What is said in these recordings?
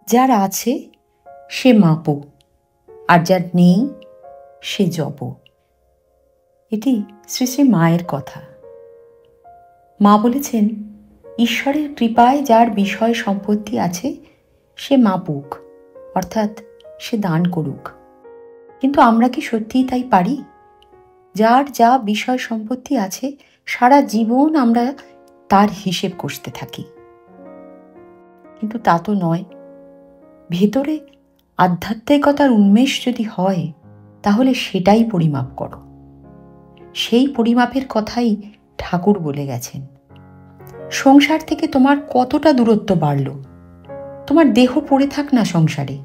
যার আছে সে মাপো, আর যার নেই সে জপ। এটি শ্রী শ্রী মায়ের কথা। মা বলেছেন, ঈশ্বরের কৃপায় যার বিষয় সম্পত্তি আছে সে মাপুক, অর্থাৎ সে দান করুক। কিন্তু আমরা কি সত্যিই তাই পারি? যার যা বিষয় সম্পত্তি আছে সারা জীবন আমরা তার হিসেব কষতে থাকি, কিন্তু তা তো নয়। ভেতরে আধ্যাত্মিকতার উন্মেষ যদি হয় তাহলে সেটাই পরিমাপ করো। সেই পরিমাপের কথাই ঠাকুর বলে গেছেন। সংসার থেকে তোমার কতটা দূরত্ব বাড়ল, তোমার দেহ পড়ে থাক না সংসারে,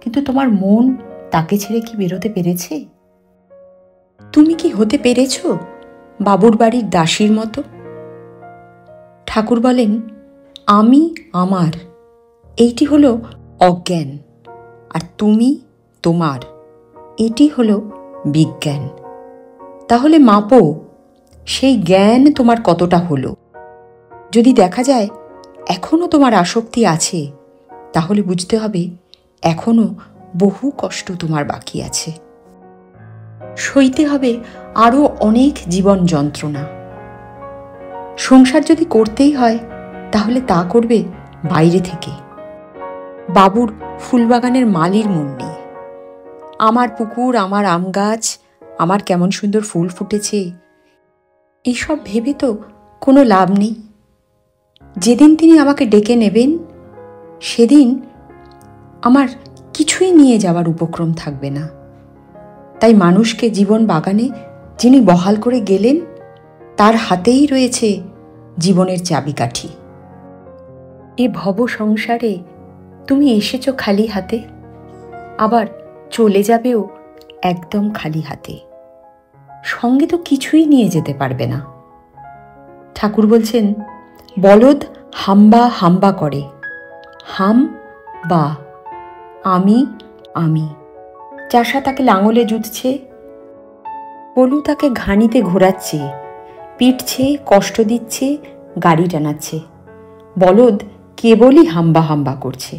কিন্তু তোমার মন তাকে ছেড়ে কি বেরোতে পেরেছে? তুমি কি হতে পেরেছ বাবুর বাড়ির দাসীর মতো? ঠাকুর বলেন, আমি আমার, এইটি হলো অজ্ঞান, আর তুমি তোমার, এটি হলো বিজ্ঞান। তাহলে মাপো সেই জ্ঞান তোমার কতটা হলো। যদি দেখা যায় এখনো তোমার আসক্তি আছে, তাহলে বুঝতে হবে এখনো বহু কষ্ট তোমার বাকি আছে। সইতে হবে আরো অনেক জীবন যন্ত্রণা। সংসার যদি করতেই হয় তাহলে তা করবে বাইরে থেকে, বাবুর ফুলবাগানের মালির মন নিয়ে। আমার পুকুর, আমার আম গাছ, আমার কেমন সুন্দর ফুল ফুটেছে, এইসব ভেবে তো কোনো লাভ নেই। যেদিন তিনি আমাকে ডেকে নেবেন সেদিন আমার কিছুই নিয়ে যাওয়ার উপক্রম থাকবে না। তাই মানুষকে জীবন বাগানে যিনি বহাল করে গেলেন তার হাতেই রয়েছে জীবনের চাবিকাঠি। এ ভব সংসারে তুমি এসেছো খালি হাতে, আবার চলে যাবেও একদম খালি হাতে। সঙ্গে তো কিছুই নিয়ে যেতে পারবে না। ঠাকুর বলছেন, বলদ হাম্বা হাম্বা করে, হাম বা আমি আমি। চাষা তাকে লাঙলে জুতছে, পলু তাকে ঘানিতে ঘোরাচ্ছে, পিটছে, কষ্ট দিচ্ছে, গাড়ি টানাচ্ছে। বলদ কেবলই হাম্বা হাম্বা করছে।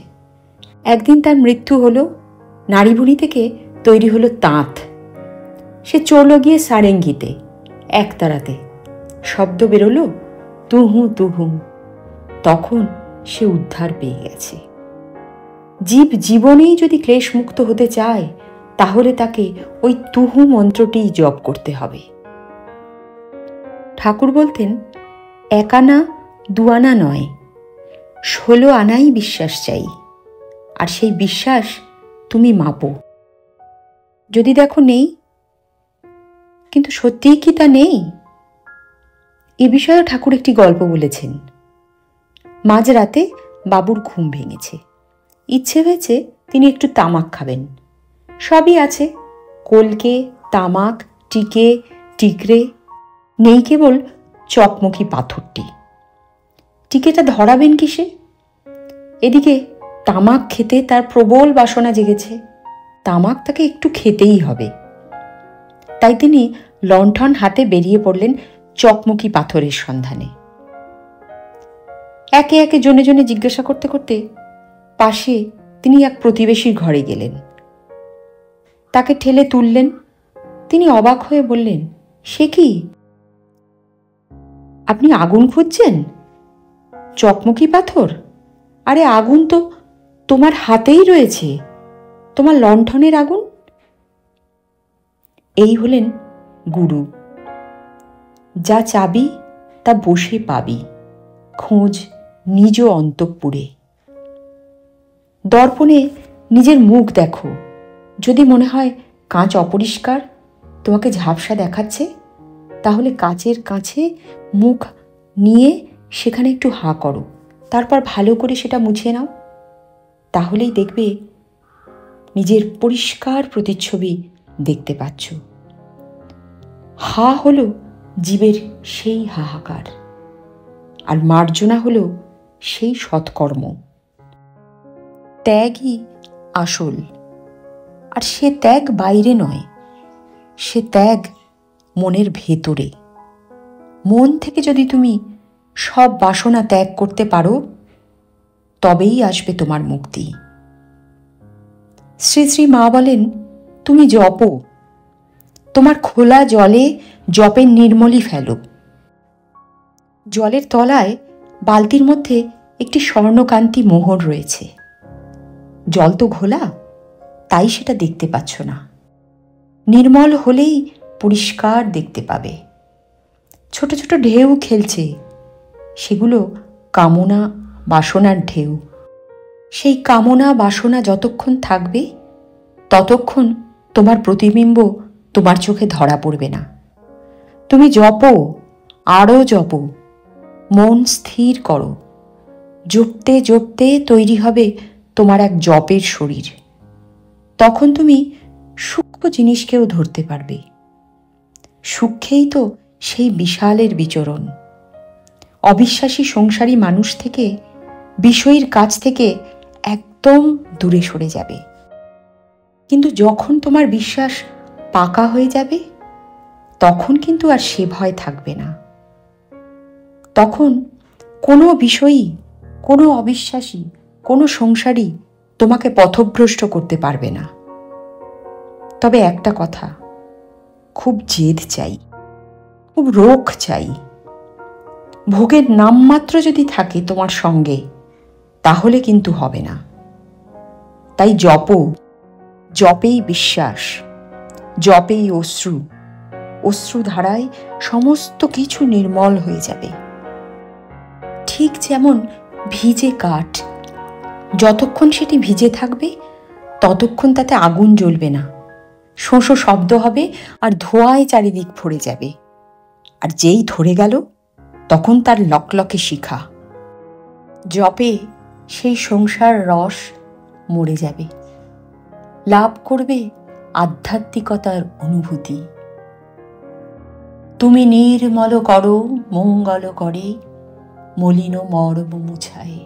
একদিন তার মৃত্যু হলো, নাড়িভুড়ি থেকে তৈরি হলো তাঁত। সে চলল গিয়ে সারেঙ্গিতে, একতারাতে। শব্দ বেরোলো তুহু তুহু। তখন সে উদ্ধার পেয়ে গেছে। জীব জীবনেই যদি ক্লেশমুক্ত হতে চায় তাহলে তাকে ওই তুহু মন্ত্রটিই জপ করতে হবে। ঠাকুর বলতেন, এক আনা দুয়ানা নয়, 16 আনাই বিশ্বাস চাই। আর সেই বিশ্বাস তুমি মাপো। যদি দেখো নেই, কিন্তু সত্যিই কি তা নেই? এ বিষয়ে ঠাকুর একটি গল্প বলেছেন। মাঝরাতে বাবুর ঘুম ভেঙেছে। ইচ্ছে হয়েছে তিনি একটু তামাক খাবেন। সবই আছে, কলকে, তামাক, টিকে, টিকরে, নেই কেবল চকমকি পাথরটি। টিকেটা ধরাবেন কিসে? এদিকে তামাক খেতে তার প্রবল বাসনা জেগেছে। তামাক তাকে একটু খেতেই হবে। তাই তিনি লণ্ঠন হাতে বেরিয়ে পড়লেন চকমকি পাথরের সন্ধানে। একে একে জনে জনে জিজ্ঞাসা করতে করতে পাশে তিনি এক প্রতিবেশীর ঘরে গেলেন। তাকে ঠেলে তুললেন। তিনি অবাক হয়ে বললেন, সে কি, আপনি আগুন খুঁজছেন? চকমকি পাথর? আরে আগুন তো তোমার হাতেই রয়েছে, তোমার লণ্ঠনের আগুন। এই হলেন গুরু। যা চাবি তা বসে পাবি, খোঁজ নিজ অন্তঃপুরে। দর্পণে নিজের মুখ দেখো। যদি মনে হয় কাঁচ অপরিষ্কার, তোমাকে ঝাপসা দেখাচ্ছে, তাহলে কাচের কাছে মুখ নিয়ে সেখানে একটু হা করো, তারপর ভালো করে সেটা মুছে নাও। তাহলেই দেখবে নিজের পরিষ্কার প্রতিচ্ছবি দেখতে পাচ্ছ। হা হলো জীবের সেই হাহাকার, আর মার্জনা হলো সেই সৎকর্ম। ত্যাগই আসল, আর সে ত্যাগ বাইরে নয়, সে ত্যাগ মনের ভেতরে। মন থেকে যদি তুমি সব বাসনা ত্যাগ করতে পারো, তবেই আসবে তোমার মুক্তি। শ্রী শ্রী মা বলেন, তুমি জপো, তোমার খোলা জলে জপের নির্মলই ফেলো। জলের তলায় বালতির মধ্যে একটি স্বর্ণকান্তি মোহর রয়েছে। জল তো ঘোলা, তাই সেটা দেখতে পাচ্ছ না। নির্মল হলেই পরিষ্কার দেখতে পাবে। ছোট ছোট ঢেউ খেলছে, সেগুলো কামনা বাসনার ঢেউ। সেই কামনা বাসনা যতক্ষণ থাকবে ততক্ষণ তোমার প্রতিবিম্ব তোমার চোখে ধরা পড়বে না। তুমি জপো, আরও জপো, মন স্থির করো। জপতে জপতে তৈরি হবে তোমার এক জপের শরীর। তখন তুমি সূক্ষ্ম জিনিসকেও ধরতে পারবে। সূক্ষ্মেই তো সেই বিশালের বিচরণ। অবিশ্বাসী সংসারী মানুষ থেকে, বিষয়ীর কাছ থেকে একদম দূরে সরে যাবে। কিন্তু যখন তোমার বিশ্বাস পাকা হয়ে যাবে, তখন কিন্তু আর সে ভয় থাকবে না। তখন কোনো বিষয়ই, কোনো অবিশ্বাসী, কোনো সংসারী তোমাকে পথভ্রষ্ট করতে পারবে না। তবে একটা কথা, খুব জেদ চাই, খুব রোখ চাই। ভোগের নামমাত্র যদি থাকে তোমার সঙ্গে, তাহলে কিন্তু হবে না। তাই জপো, জপেই বিশ্বাস, জপেই অশ্রু। অশ্রু ধারায় সমস্ত কিছু নির্মল হয়ে যাবে। ঠিক যেমন ভিজে কাঠ, যতক্ষণ সেটি ভিজে থাকবে ততক্ষণ তাতে আগুন জ্বলবে না। শোঁ শব্দ হবে আর ধোঁয়ায় চারিদিক ভরে যাবে। আর যেই ধরে গেল, তখন তার লকলকে শিখা। জপে সেই সংসার রস মরে যাবে, লাভ করবে আধ্যাত্মিকতার অনুভূতি। তুমি নির্মল করো মঙ্গল করে, মলিন মর্ম মুছায়।